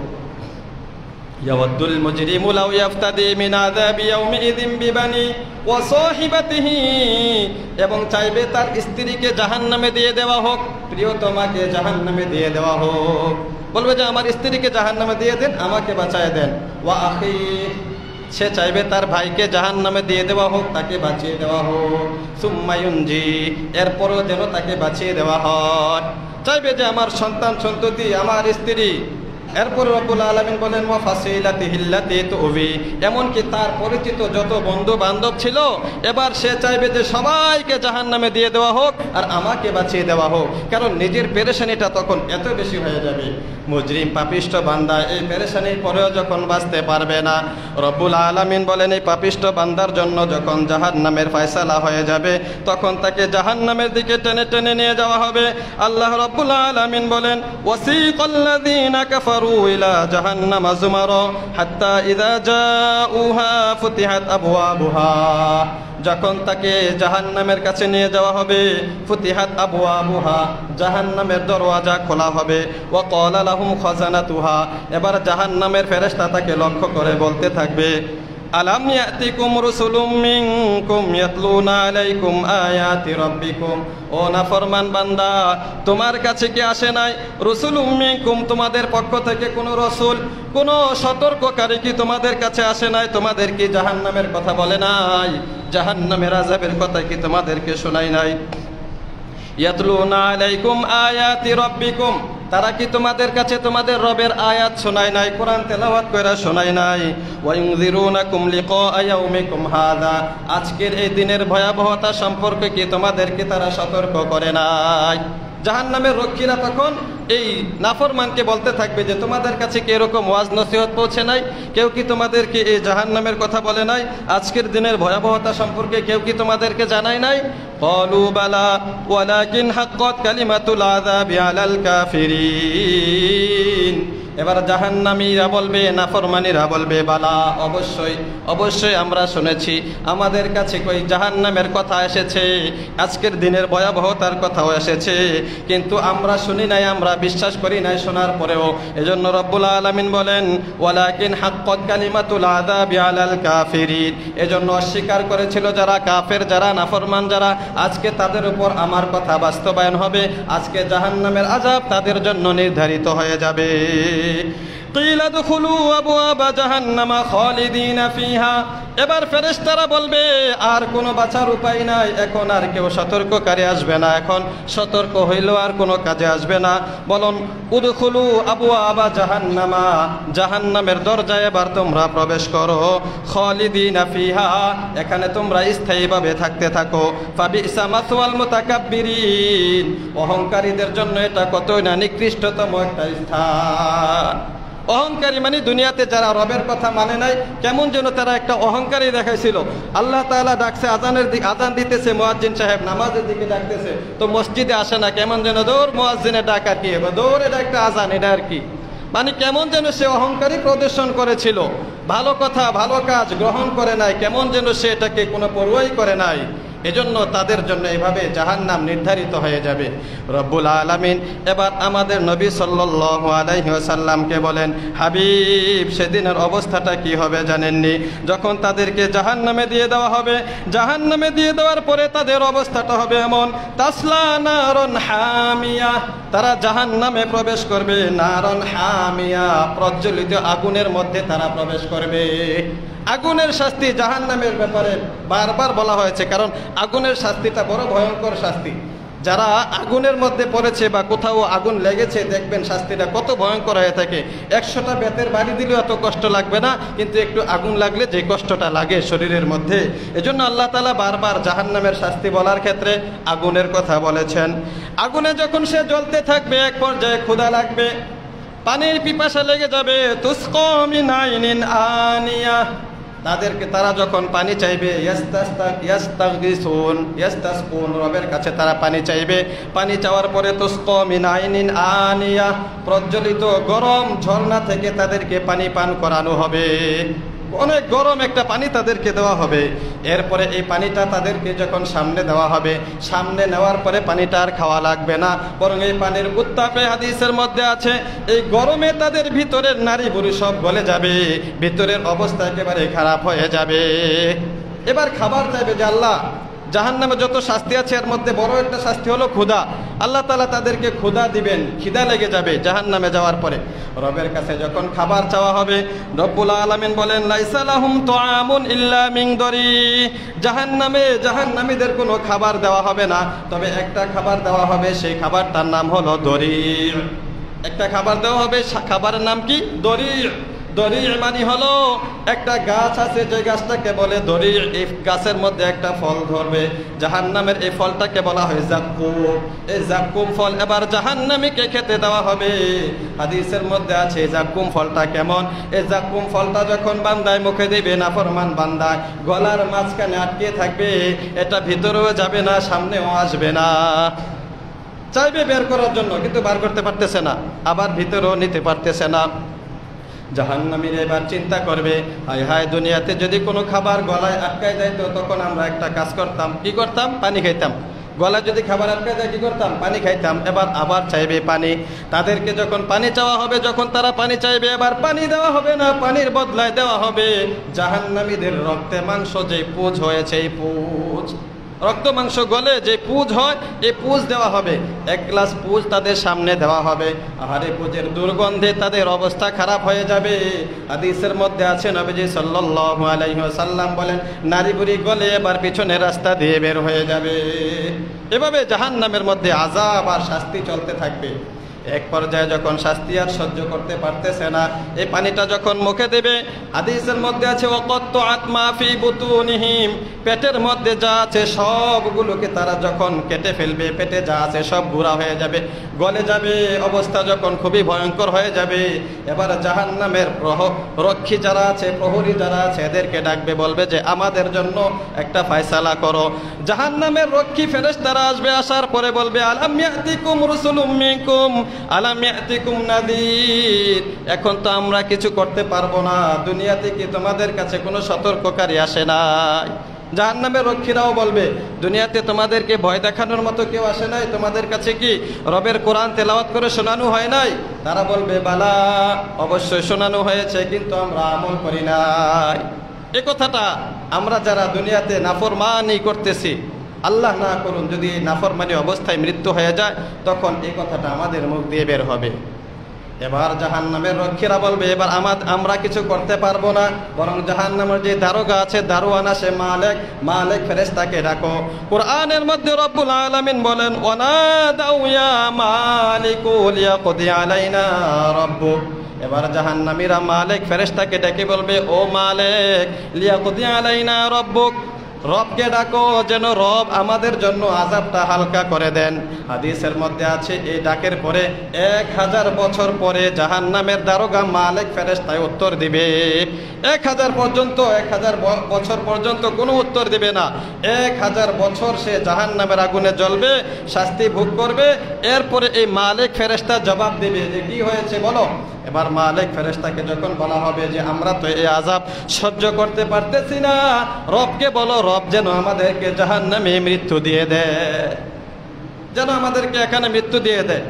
ইয়াওয়াদ্দুল মুজরিমু লাউ ইয়াফতাদি মিন আযাবি ইয়াউমিযিম বিবানি ওয়া সাহিবাতিহি, এবং চাইবে তার স্ত্রীকে জাহান্নামে দিয়ে দেওয়া হোক, প্রিয়তমাকে জাহান্নামে দিয়ে দেওয়া হোক। বলবে যে আমার স্ত্রীকে জাহান্নামে দিয়ে দেন, আমাকে বাঁচায় দেন। ওয়া আখি, সে চাইবে তার ভাইকে জাহান্নামে দিয়ে দেওয়া হোক, তাকে বাঁচিয়ে দেওয়া হোক। সুম্মা ইউনজি, এরপরও যেন তাকে বাঁচিয়ে দেওয়া হয়। চাইবে যে আমার সন্তান সন্ততি, আমার স্ত্রী। এরপর রব্বুল আলামিন বলেন, ওয়া ফাসিলাতিহিল্লাতি তুবি, এমনকি তার পরিচিত যত বন্ধু বান্ধব ছিল, এবার সে চাইবে যে সবাইকে জাহান্নামে দিয়ে দেওয়া হোক আর আমাকে বাঁচিয়ে দেওয়া হোক, কারণ নিজের পেরেশানিটা তখন এত বেশি হয়ে যাবে। মুজরিম পাপিষ্ঠ বান্দা এই পেরেশানির পরেও যখন বাঁচতে পারবে না, রব্বুল আলামিন বলেন এই পাপিষ্ঠ বান্দার জন্য যখন জাহান্নামের ফয়সালা হয়ে যাবে, তখন তাকে জাহান্নামের দিকে টেনে টেনে নিয়ে যাওয়া হবে। আল্লাহ রব্বুল আলামিন বলেন, ওয়াসিকাল্লাযীনা কাফারু ইলা জাহান্নামা যুমারা হাত্তা ইযা জাউহা ফুতিহাত আবওয়াবুহা, যখন তাকে জাহান্নামের কাছে নিয়ে যাওয়া হবে, ফুতিহাত আবওয়াবুহা, জাহান্নামের দরওয়াজা খোলা হবে। ওয়া ক্বালা লাহুম খাজানাতুহা, এবার জাহান্নামের ফেরেশতা তাকে লক্ষ্য করে বলতে থাকবে, আলাম ইয়াতিকুম রাসূলুম মিনকুম ইয়াতলুনা আলাইকুম আয়াতি রাব্বিকুম, ও নাফরমান বান্দা তোমার কাছে কি আসে নাই রাসূলুম মিনকুম, তোমাদের পক্ষ থেকে কোনো রাসূল, কোনো সতর্ককারী কি তোমাদের কাছে আসে নাই? তোমাদের কি জাহান্নামের কথা বলে নাই? জাহান্নামের আযাবের কথা কি তোমাদেরকে শোনায় নাই? ইয়াতলুনা আলাইকুম আয়াতি রাব্বিকুম, তারা কি তোমাদের কাছে তোমাদের রবের আয়াত শোনায় নাই, কোরআন তেলাওয়াত কইরা শোনায় নাই? ওয়া ইউযিরুনাকুম লিকা ইয়াউমিকুম হাযা, আজকের এই দিনের ভয়াবহতা সম্পর্কে কি তোমাদেরকে তারা সতর্ক করে নাই? জাহান্নামের রক্ষীরা তখন এই নাফরমানকে বলতে থাকবে যে তোমাদের কাছে কি এরকম ওয়াজ নসিহত পৌঁছে নাই? কেউ কি তোমাদেরকে এই জাহান্নামের কথা বলে নাই? আজকের দিনের ভয়াবহতা সম্পর্কে কেউ কি তোমাদেরকে জানায় নাই? ক্বালু বালা ওয়ালাকিন হাক্কাত কালিমাতুল আযাবি আলাল কাফিরিন, এবার জাহান্নামীরা বলবে, নাফরমানীরা বলবে, বালা অবশ্যই অবশ্যই আমরা শুনেছি, আমাদের কাছে কই জাহান্নামের কথা এসেছে, আজকের দিনের ভয়াবহতার কথাও এসেছে, কিন্তু আমরা শুনি নাই, আমরা বিশ্বাস করি নাই শোনার পরেও। এজন্য রব্বুল আলামিন বলেন, ওয়ালাকিন হাক্কাত কালিমাতুল আযাবি আলাল কাফিরিন, এজন্য অস্বীকার করেছিল যারা কাফের, যারা নাফরমান যারা, আজকে তাদের উপর আমার কথা বাস্তবায়ন হবে, আজকে জাহান্নামের আযাব তাদের জন্য নির্ধারিত হয়ে যাবে। কিলা দুখুলু আবওয়াবা জাহান্নামা খালিদিনা ফিহা, এবার ফেরেশতারা বলবে আর কোনো বাঁচার উপায় নাই, এখন আর কেউ সতর্ককারী আসবে না, এখন সতর্ক হইলেও আর কোনো কাজে আসবে না। বলুন, উদখুলু আবওয়াবা জাহান্নামা, জাহান্নামের দরজায় এবার তোমরা প্রবেশ করো, খালিদিনা ফিহা, এখানে তোমরা স্থায়ীভাবে থাকতে থাকো। ফাবিসা মাসওয়াল মুতাকাব্বিরিন, অহংকারীদের জন্য এটা কতই না নিকৃষ্টতম একটা স্থান। অহংকারী মানে দুনিয়াতে যারা রবের কথা মানে নাই, কেমন যেন তারা একটা অহংকারী দেখাইছিল। আল্লাহ তাআলা ডাকছে, আজানের দিকে আজান দিতেছে, মুয়াজ্জিন সাহেব নামাজের দিকে ডাকতেছে, তো মসজিদে আসে না, কেমন যেন দৌড় মুয়াজ্জিনের ডাক আর কি, দৌড় এটা একটা আজান, এটা আর কি, মানে কেমন যেন সে অহংকারী প্রদর্শন করেছিল, ভালো কথা ভালো কাজ গ্রহণ করে নাই, কেমন যেন সে এটাকে কোনো পরোয়াই করে নাই। এজন্য তাদের জন্য এইভাবে জাহান্নাম নির্ধারিত হয়ে যাবে। রব্বুল আলামিন এবার আমাদের নবী সাল্লাল্লাহু আলাইহি ওয়াসাল্লামকে বলেন, হাবিব সেদিনের অবস্থাটা কি হবে জানেননি? যখন তাদেরকে জাহান্নামে দিয়ে দেওয়া হবে, জাহান্নামে দিয়ে দেওয়ার পরে তাদের অবস্থাটা হবে এমন, তাসলা নারন হামিয়া, তারা জাহান্নামে প্রবেশ করবে, নারন হামিয়া, প্রজ্বলিত আগুনের মধ্যে তারা প্রবেশ করবে। আগুনের শাস্তি জাহান্নামের ব্যাপারে বারবার বলা হয়েছে, কারণ আগুনের শাস্তিটা বড় ভয়ঙ্কর শাস্তি। যারা আগুনের মধ্যে পড়েছে বা কোথাও আগুন লেগেছে দেখবেন শাস্তিটা কত ভয়ঙ্কর হয়ে থাকে। 100টা বেতের বাড়ি দিলেও এত কষ্ট লাগবে না, কিন্তু একটু আগুন লাগলে যে কষ্টটা লাগে শরীরের মধ্যে, এজন্য আল্লাহ তাআলা বারবার জাহান্নামের শাস্তি বলার ক্ষেত্রে আগুনের কথা বলেছেন। আগুনে যখন সে জ্বলতে থাকবে এক পর্যায়ে ক্ষুধা লাগবে, পানির পিপাসা লেগে যাবে, তুসকা মিন আইনিন আনিয়া, তারা যখন পানি চাইবে ইয়াস্তাসকুন, রবের কাছে তারা পানি চাইবে। পানি চাওয়ার পরে তুসকা মিন আইনিন আনিয়া, প্রজ্বলিত গরম ঝর্ণা থেকে তাদেরকে পানি পান করানো হবে। অনেক গরম একটা পানি তাদেরকে দেওয়া হবে। এরপরে এই পানিটা তাদেরকে যখন সামনে দেওয়া হবে, সামনে নেওয়ার পরে পানিটা আর খাওয়া লাগবে না, বরং এই পানির উত্তাপে হাদিসের মধ্যে আছে এই গরমে তাদের ভিতরের নারী বুড়ি সব গলে যাবে, ভিতরের অবস্থা একেবারে খারাপ হয়ে যাবে। এবার খাবার চাইবে যে আল্লাহ, জাহান্নামে যত শাস্তি আছে এর মধ্যে বড় একটা শাস্তি হলো ক্ষুধা। আল্লাহ তাআলা তাদেরকে ক্ষুধা দিবেন, খিদা লেগে যাবে জাহান্নামে যাওয়ার পরে। রবের কাছে যখন খাবার চাওয়া হবে, রব্বুল আলামিন বলেন লাইসা লাহুম তুআমুন ইল্লা মিন দরি, জাহান্নামীদের কোনো খাবার দেওয়া হবে না, তবে একটা খাবার দেওয়া হবে, সেই খাবারটার নাম হলো দরি। একটা খাবার দেওয়া হবে, খাবারের নাম কি? দরি। দরি মানে হলো একটা গাছ আছে, যে গাছটাকে বলে দরি। এই গাছের মধ্যে একটা ফল ধরবে, জাহান্নামের এই ফলটাকে বলা হয় জাক্কুম। এই জাক্কুম ফল এবার জাহান্নামীকে খেতে দেওয়া হবে। হাদিসের মধ্যে আছে এই জাক্কুম ফলটা কেমন। এই জাক্কুম ফলটা যখন বান্দায় মুখে দিবে, নাফরমান বান্দায় গলার মাঝখানে আটকে থাকবে, এটা ভিতরেও যাবে না, সামনেও আসবে না। চাইবে বের করার জন্য, কিন্তু বার করতে পারতেছে না, আবার ভিতরেও নিতে পারতেছে না। জাহান্নামীরা এবার চিন্তা করবে, হায় হায়, দুনিয়াতে যদি কোনো খাবার গলায় আটকায় যায় তো তখন আমরা একটা কাজ করতাম, কি করতাম? পানি খাইতাম। গলায় যদি খাবার আটকায় যায় কি করতাম? পানি খাইতাম। এবার আবার চাইবে পানি। তাদেরকে যখন পানি চাওয়া হবে, যখন তারা পানি চাইবে, এবার পানি দেওয়া হবে না, পানির বদলায় দেওয়া হবে জাহান্নামীদের রক্তে মাংস যে পুঁজ হয়েছে, এই পুঁজ, রক্ত মাংস গলে যে পুঁজ হয়, এই পুঁজ দেওয়া হবে। এক গ্লাস পুঁজ তাদের সামনে দেওয়া হবে। আর এই পুঁজের দুর্গন্ধে তাদের অবস্থা খারাপ হয়ে যাবে। হাদিসের মধ্যে আছে নবীজি সাল্লাল্লাহু আলাইহি ওয়াসাল্লাম বলেন, নারী বুড়ি গলে এবার পিছনের রাস্তা দিয়ে বের হয়ে যাবে। এভাবে জাহান্নামের মধ্যে আযাব আর শাস্তি চলতে থাকবে। এক পর্যায়ে যখন শাস্তি আর সহ্য করতে পারতেছে না, এই পানিটা যখন মুখে দেবে, হাদিসের মধ্যে আছে ওয়াকাত্তাআত মা ফি বুতুনিহিম, পেটের মধ্যে যা আছে সবগুলোকে তারা যখন কেটে ফেলবে, পেটে যা আছে সব গুঁড়া হয়ে যাবে, গলে যাবে, অবস্থা যখন খুবই ভয়ঙ্কর হয়ে যাবে, এবার জাহান্নামের রক্ষী যারা আছে, প্রহরী যারা আছে, এদেরকে ডাকবে, বলবে যে আমাদের জন্য একটা ফয়সালা করো। জাহান্নামের রক্ষী ফেরেশতারা আসবে, আসার পরে বলবে আলাম ইয়াতিকুম রাসূলুম মিনকুম আলাম ইয়াতিকুম নাযীর, এখন তো আমরা কিছু করতে পারবো না, দুনিয়াতে কি তোমাদের কাছে কোনো সতর্ককারী আসে নাই? জাহান্নামের রক্ষীরাও বলবে দুনিয়াতে তোমাদেরকে ভয় দেখানোর মতো কেউ আসে নাই, তোমাদের কাছে কি রবের কোরআন তেলাওয়াত করে শোনানো হয় নাই? তারা বলবে বালা, অবশ্যই শোনানো হয়েছে, কিন্তু আমরা আমল করি নাই। এই কথাটা আমরা যারা দুনিয়াতে নাফরমানি করতেছি, আল্লাহ না করুন যদি নাফরমানি অবস্থায় মৃত্যু হয়ে যায়, তখন এই কথাটা আমাদের মুখ দিয়ে বের হবে। এবার জাহান্নামের রক্ষীরা বলবে এবার আমরা কিছু করতে পারবো না, বরং জাহান্নামের যে দারোগা আছে, দারোয়ান আছে, মালিক ফেরেশতাকে ডাকো। কোরআনের মধ্যে রব্বুল আলামিন বলেন ওয়ানাদাউ ইয়া মালিকু লিয়াকদি আলাইনা রাব্বুক, এবার জাহান্নামীরা মালিক ফেরেশতাকে ডেকে বলবে ও মালিক লিয়াকদি আলাইনা রাব্বুক, রবকে ডাকো যেন রব আমাদের জন্য আযাবটা হালকা করে দেন। হাদিসের মধ্যে আছে এই ডাকের পরে 1000 বছর পরে জাহান্নামের দারোগা মালিক ফেরেশতায় উত্তর দিবে। 1000 বছর পর্যন্ত কোনো উত্তর দিবে না। 1000 বছর সে জাহান্নামের আগুনে জ্বলবে, শাস্তি ভোগ করবে। এরপরে এই মালিক ফেরেশতা জবাব দিবে যে কি হয়েছে বলো। এবার মালিক ফেরেশতাকে যখন বলা হবে যে আমরা তো এই আযাব সহ্য করতে পারতেছি না, রবকে বলো রব যেন আমাদেরকে জাহান্নামে মৃত্যু দিয়ে দেয়, যেন আমাদেরকে এখানে মৃত্যু দিয়ে দেয়।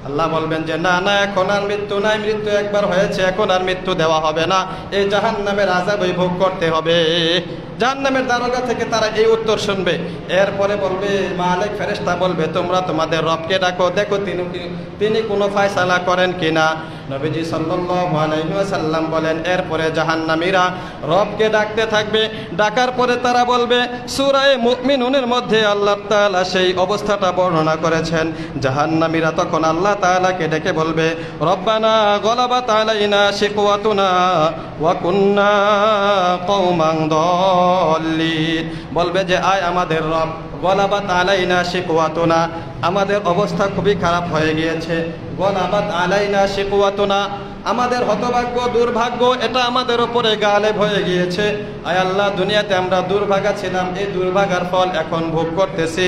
আল্লাহ বলবেন যে না না, এখন আর মৃত্যু নাই, মৃত্যু একবার হয়েছে, এখন আর মৃত্যু দেওয়া হবে না, এই জাহান্নামের আযাবই ভোগ করতে হবে। জাহান্নামের দারোগা থেকে তারা এই উত্তর শুনবে। এরপরে বলবে মালিক ফেরেশতা বলবে তোমরা তোমাদের রবকে ডাকো, দেখো তিনি কোনো ফায়সালা করেন কিনা। নবীজি সাল্লাল্লাহু আলাইহি ওয়াসাল্লাম বলেন এরপরে জাহান্নামীরা রবকে ডাকতে থাকবে। ডাকার পরে তারা বলবে, সূরা মুমিনুনের মধ্যে আল্লাহ তাআলা সেই অবস্থাটা বর্ণনা করেছেন। জাহান্নামীরা তখন আল্লাহ তাআলাকে ডেকে বলবে, রব্বানা গলাবাত আলাইনা শিকওয়াতুনা ওয়া কুন্না কওমান দাল্লিন। বলবে যে আয় আমাদের রব, গলাবাত আলাইনা শিকওয়াতুনা, আমাদের অবস্থা খুবই খারাপ হয়ে গিয়েছে। গলাবাত আলাইনা শিকওয়াতুনা, আমাদের হতভাগ্য দুর্ভাগ্য এটা আমাদের উপরে গালেব হয়ে গিয়েছে। আয় আল্লাহ, দুনিয়াতে আমরা দুর্ভাগা ছিলাম, এই দুর্ভাগার ফল এখন ভোগ করতেছি।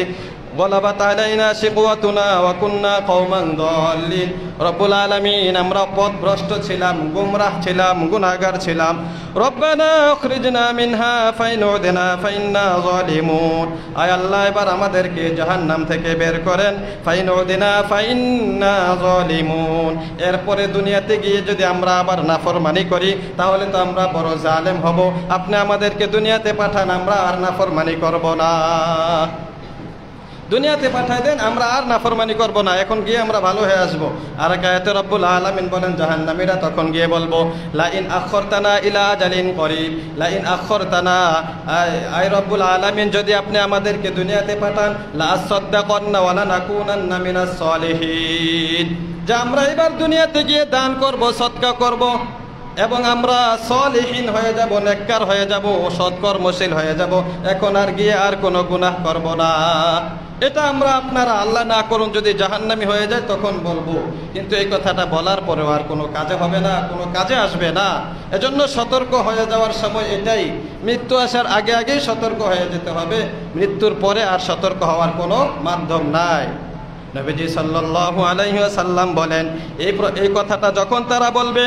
গলাবাত আলাইনা শিকওয়াতুনা ওয়া কুন্না কওমান দাল্লিন। রব্বুল আলামিন, আমরা পথভ্রষ্ট ছিলাম, গুমরাহ ছিলাম, গুনাহগার ছিলাম। রব্বানা আখরিজনা মিনহা ফাইন উদনা ফাইন্না যালিমুন। আয় আল্লাহ, এবার আমাদেরকে জাহান্নাম থেকে বের করেন। ফাইন উদনা ফাইন্না যালিমুন। এরপরে দুনিয়াতে গিয়ে যদি আমরা আবার নাফরমানি করি তাহলে তো আমরা বড় জালেম হব। আপনি আমাদেরকে দুনিয়াতে পাঠান, আমরা আর নাফরমানি করব না। দুনিয়াতে পাঠায় দেন, আমরা আর নাফরমানি করব না, এখন গিয়ে আমরা ভালো হয়ে আসবো। আর এক আয়াতে রব্বুল আলামিন বলেন জাহান্নামীরা তখন গিয়ে বলবো, লা ইন আখরতানা ইলা আজালিন করিব, লা ইন আখরতানা, আয় রব্বুল আলামিন যদি আপনি আমাদেরকে দুনিয়াতে পাঠান, লা আসাদদাকান্না ওয়া লানাকুনান্না মিনাস সালিহিন, যে আমরা এবার দুনিয়াতে গিয়ে দান করব, সদকা করব এবং আমরা সলিহিন হয়ে যাব, নেককার হয়ে যাব, সৎকর্মশীল হয়ে যাব, এখন আর গিয়ে আর কোনো গুনাহ করব না। এটা আমরা আপনারা আল্লাহ না করুন যদি জাহান্নামী হয়ে যায় তখন বলবো, কিন্তু এই কথাটা বলার পরেও আর কোনো কাজে হবে না, কোনো কাজে আসবে না। এজন্য সতর্ক হয়ে যাওয়ার সময় এটাই, মৃত্যু আসার আগে আগেই সতর্ক হয়ে যেতে হবে, মৃত্যুর পরে আর সতর্ক হওয়ার কোনো মাধ্যম নাই। নবীজি সাল্লাল্লাহু আলাইহি ওয়াসাল্লাম বলেন এই কথাটা যখন তারা বলবে,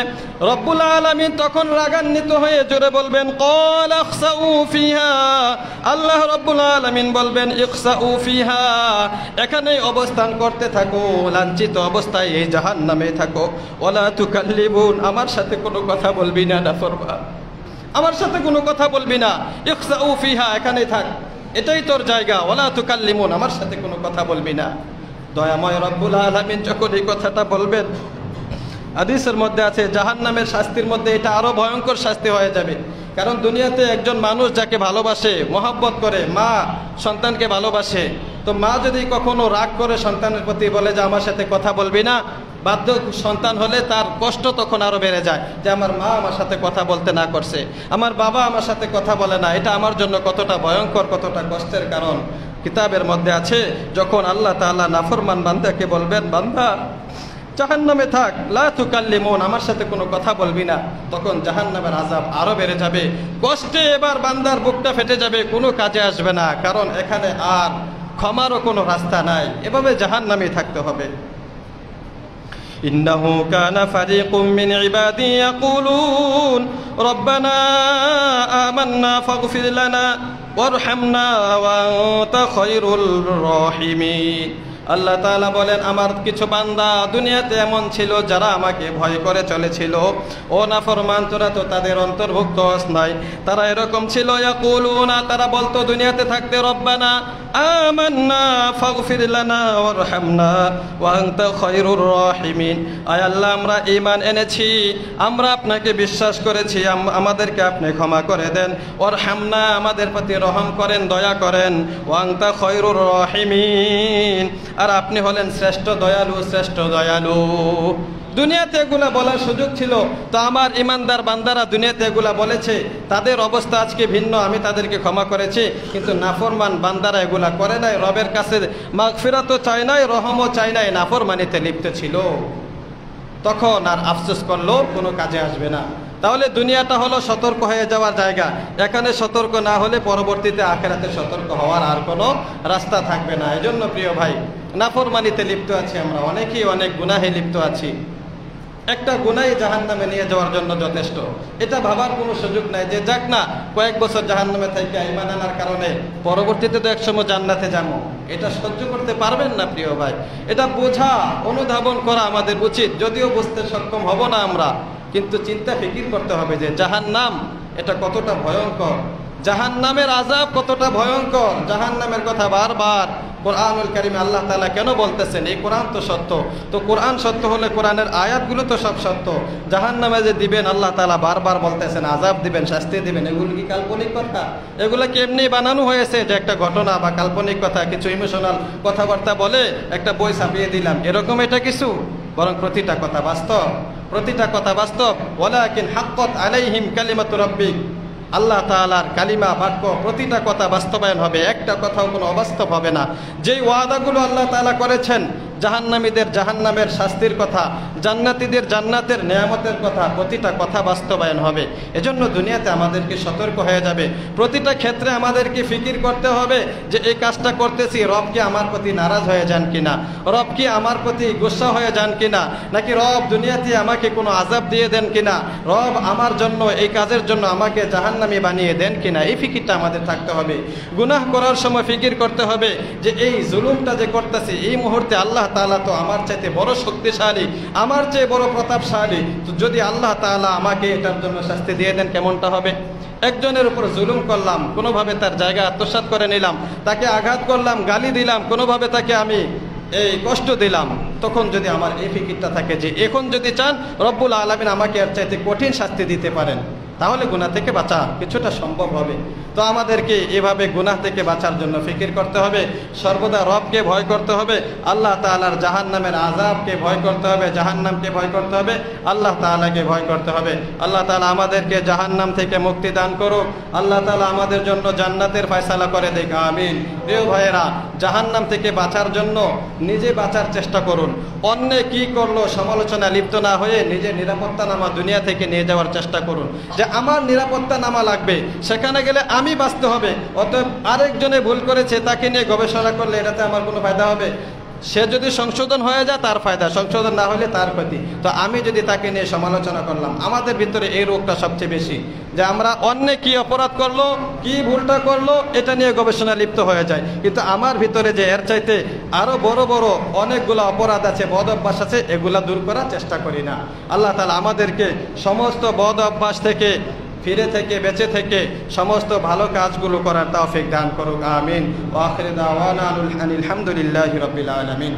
রব্বুল আলামিন তখন রাগান্বিত হয়ে জোরে বলবেন, ক্বাল ইখসাউ ফিহা, আল্লাহ রব্বুল আলামিন বলবেন ইখসাউ ফিহা, এখানেই অবস্থান করতে থাকো, লাঞ্ছিত অবস্থায় এই জাহান্নামে থাকো। ওয়ালা তুকাল্লিবুন, আমার সাথে কোনো কথা বলবি না, নাফরমান, আমার সাথে কোনো কথা বলবি না। ইখসাউ ফিহা, এখানেই থাক, এটাই তোর জায়গা। ওয়ালা তুকাল্লিমুন, আমার সাথে কোনো কথা বলবি না। দয়াময় রব্বুল আলামিন যখন এই কথাটা বলবেন, হাদিসের মধ্যে আছে জাহান্নামের শাস্তির মধ্যে এটা আরো ভয়ঙ্কর শাস্তি হয়ে যাবে। কারণ দুনিয়াতে একজন মানুষ যাকে ভালোবাসে, মহব্বত করে, মা সন্তানকে ভালোবাসে, তো মা যদি কখনো রাগ করে সন্তানের প্রতি বলে যে আমার সাথে কথা বলবি না, বাধ্য সন্তান হলে তার কষ্ট তখন আরো বেড়ে যায়, যে আমার মা আমার সাথে কথা বলতে না করছে, আমার বাবা আমার সাথে কথা বলে না, এটা আমার জন্য কতটা ভয়ঙ্কর, কতটা কষ্টের কারণ। কিতাবের মধ্যে আছে যখন আল্লাহ তাআলা নাফরমান বান্দাকে বলবেন, বান্দা জাহান্নামে থাক, লা তুকাল্লিমুন, আমার সাথে কোনো কথা বলবি না, তখন জাহান্নামের আযাব আরো বেড়ে যাবে, কষ্টে এবার বান্দার বুকটা ফেটে যাবে, কোনো কাজে আসবে না, কারণ এখানে আর ক্ষমারও কোনো রাস্তা নাই, এভাবে জাহান্নামে থাকতে হবে। ইন্নাহু কানা ফারিকুম মিন ইবাদি ইয়াকুলুন রব্বানা আমান্না ফাগফির লানা ওয়ারহামনা ওয়া আনতা খায়রুল রাহিমিন। আল্লাহ তাআলা বলেন, আমার কিছু বান্দা দুনিয়াতে এমন ছিল যারা আমাকে ভয় করে চলেছিল। ও নাফরমান, তোরা তো তাদের অন্তর্ভুক্ত হস নাই। তারা এরকম ছিল, ইয়াকুলুনা, তারা বলতো দুনিয়াতে থাকতে, রব্বানা আমান্না ফাগফির লানা ওয়ারহামনা ওয়া আনতা খায়রুর রাহিমিন, আয় আল্লাহ আমরা ঈমান এনেছি, আমরা আপনাকে বিশ্বাস করেছি, আমাদেরকে আপনি ক্ষমা করে দেন, ওয়ারহামনা, আমাদের প্রতি রহম করেন, দয়া করেন, ওয়া আনতা খায়রুর রাহিমিন, আর আপনি হলেন শ্রেষ্ঠ দয়ালু, শ্রেষ্ঠ দয়ালু। দুনিয়াতে এগুলা বলার সুযোগ ছিল, তো আমার ইমানদার বান্দারা দুনিয়াতে এগুলা বলেছে, তাদের অবস্থা আজকে ভিন্ন, আমি তাদেরকে ক্ষমা করেছি। কিন্তু নাফরমান বান্দারা এগুলা করে নাই, রবের কাছে মাগফিরাতও চায় নাই, রহমও চায় নাই, নাফরমানিতে লিপ্ত ছিল, তখন আর আফসোস করলেও কোনো কাজে আসবে না। তাহলে দুনিয়াটা হলো সতর্ক হয়ে যাওয়ার জায়গা, এখানে সতর্ক না হলে পরবর্তীতে আখিরাতে সতর্ক হওয়ার আর কোনো রাস্তা থাকবে না। এজন্য প্রিয় ভাই, নাফরমানিতে লিপ্ত আছি আমরা, অনেকেই অনেক গুনাহে লিপ্ত আছি। একটা গুনাহ জাহান্নামে নিয়ে যাওয়ার জন্য যথেষ্ট, এটা ভাবার কোনো সুযোগ নাই যে যাক না কয়েক বছর জাহান্নামে থেকে ঈমান আনার কারণে পরবর্তীতে তো একসময় জান্নাতে যাবো, এটা সহ্য করতে পারবেন না প্রিয় ভাই। এটা বোঝা, অনুধাবন করা আমাদের উচিত, যদিও বুঝতে সক্ষম হব না আমরা, কিন্তু চিন্তা ফিকির করতে হবে যে জাহান্নাম এটা কতটা ভয়ঙ্কর, জাহান্নামের আযাব কতটা ভয়ঙ্কর, জাহান্নামের কথা বারবার কোরআনুল কারীমে আল্লাহ তাআলা কেন বলতেছেন? এই কোরআন তো সত্য, তো কোরআন সত্য হলে কোরআনের আয়াতগুলো তো সব সত্য। জাহান্নামে যে দিবেন আল্লাহ তাআলা বারবার বলতেছেন, আযাব দিবেন, শাস্তি দিবেন, এগুলো কি কাল্পনিক কথা? এগুলো কি এমনি বানানো হয়েছে যে একটা ঘটনা বা কাল্পনিক কথা, কিছু ইমোশনাল কথাবার্তা বলে একটা বই ছাপিয়ে দিলাম, এরকম এটা কিছু? বরং প্রতিটা কথা বাস্তব, প্রতিটা কথা বাস্তব। ওয়ালাকিন হাক্কাত আলাইহিম কালিমাতু রাব্বিক, আল্লাহ তাআলার কালিমা বাক্য প্রতিটা কথা বাস্তবায়ন হবে, একটা কথাও কোনো অবাস্তব হবে না। যেই ওয়াদাগুলো আল্লাহ তাআলা করেছেন, জাহান্নামীদের জাহান্নামের শাস্তির কথা, জান্নাতীদের জান্নাতের নেয়ামতের কথা, প্রতিটা কথা বাস্তবায়ন হবে। এজন্য দুনিয়াতে আমাদেরকে সতর্ক হয়ে যাবে, প্রতিটা ক্ষেত্রে আমাদেরকে ফিকির করতে হবে যে এই কাজটা করতেছি, রব কি আমার প্রতি নারাজ হয়ে যান কিনা, রব কি আমার প্রতি গুসা হয়ে যান কিনা, নাকি রব দুনিয়াতে আমাকে কোনো আযাব দিয়ে দেন কিনা, রব আমার জন্য এই কাজের জন্য আমাকে জাহান্নামী বানিয়ে দেন কিনা। এই ফিকিরটা আমাদের থাকতে হবে। গুনাহ করার সময় ফিকির করতে হবে যে এই জুলুমটা যে করতেছি, এই মুহূর্তে আল্লাহ তাআলা তো আমার চাইতে বড় শক্তিশালী, আমার চেয়ে বড় প্রতাপশালী, তো যদি আল্লাহ তাআলা আমাকে এটার জন্য শাস্তি দিয়ে দেন কেমনটা হবে? একজনের উপর জুলুম করলাম, কোনোভাবে তার জায়গা আত্মসাৎ করে নিলাম, তাকে আঘাত করলাম, গালি দিলাম, কোনোভাবে তাকে আমি এই কষ্ট দিলাম, তখন যদি আমার এই ফিকিরটা থাকে যে এখন যদি চান রব্বুল আলামিন আমাকে এর চাইতে কঠিন শাস্তি দিতে পারেন, তাহলে গুনাহ থেকে বাঁচা কিছুটা সম্ভব হবে। তো আমাদেরকে এভাবে গুনাহ থেকে বাঁচার জন্য ফিকির করতে হবে, সর্বদা রবকে ভয় করতে হবে, আল্লাহ তাআলার জাহান্নামের আযাবকে ভয় করতে হবে, জাহান্নামকে ভয় করতে হবে, আল্লাহ তাআলাকে ভয় করতে হবে। আল্লাহ তাআলা আমাদেরকে জাহান্নাম থেকে মুক্তি দান করুক, আল্লাহ তাআলা আমাদের জন্য জান্নাতের ফয়সালা করে দেখ, আমিন। প্রিয় ভাইয়েরা, জাহান্নাম থেকে বাঁচার জন্য নিজে বাঁচার চেষ্টা করুন। অন্যে কি করলো সমালোচনা লিপ্ত না হয়ে নিজের নিরাপত্তানামা দুনিয়া থেকে নিয়ে যাওয়ার চেষ্টা করুন, যে আমার নিরাপত্তানামা লাগবে, সেখানে গেলে আমি বাঁচতে হবে। অতএব আরেকজনে ভুল করেছে তাকে নিয়ে গবেষণা করলে এটাতে আমার কোনো ফায়দা হবে? সে যদি সংশোধন হয়ে যায় তার ফায়দা, সংশোধন না হলে তার ক্ষতি। তো আমি যদি তাকে নিয়ে সমালোচনা করলাম, আমাদের ভিতরে এই রোগটা সবচেয়ে বেশি, যে আমরা অন্যে কি অপরাধ করলো, কি ভুলটা করলো, এটা নিয়ে গবেষণা লিপ্ত হয়ে যায়, কিন্তু আমার ভিতরে যে এর চাইতে আরো বড় বড় অনেকগুলো অপরাধ আছে, বদ অভ্যাস আছে, এগুলা দূর করার চেষ্টা করি না। আল্লাহ তাআলা আমাদেরকে সমস্ত বদ অভ্যাস থেকে, ফিরে থেকে, বেঁচে থেকে সমস্ত ভালো কাজগুলো করার তৌফিক দান করুক, আমিন। ওয়া আখিরু দাওয়ানা আনিল হামদুলিল্লাহি রাব্বিল আলামিন।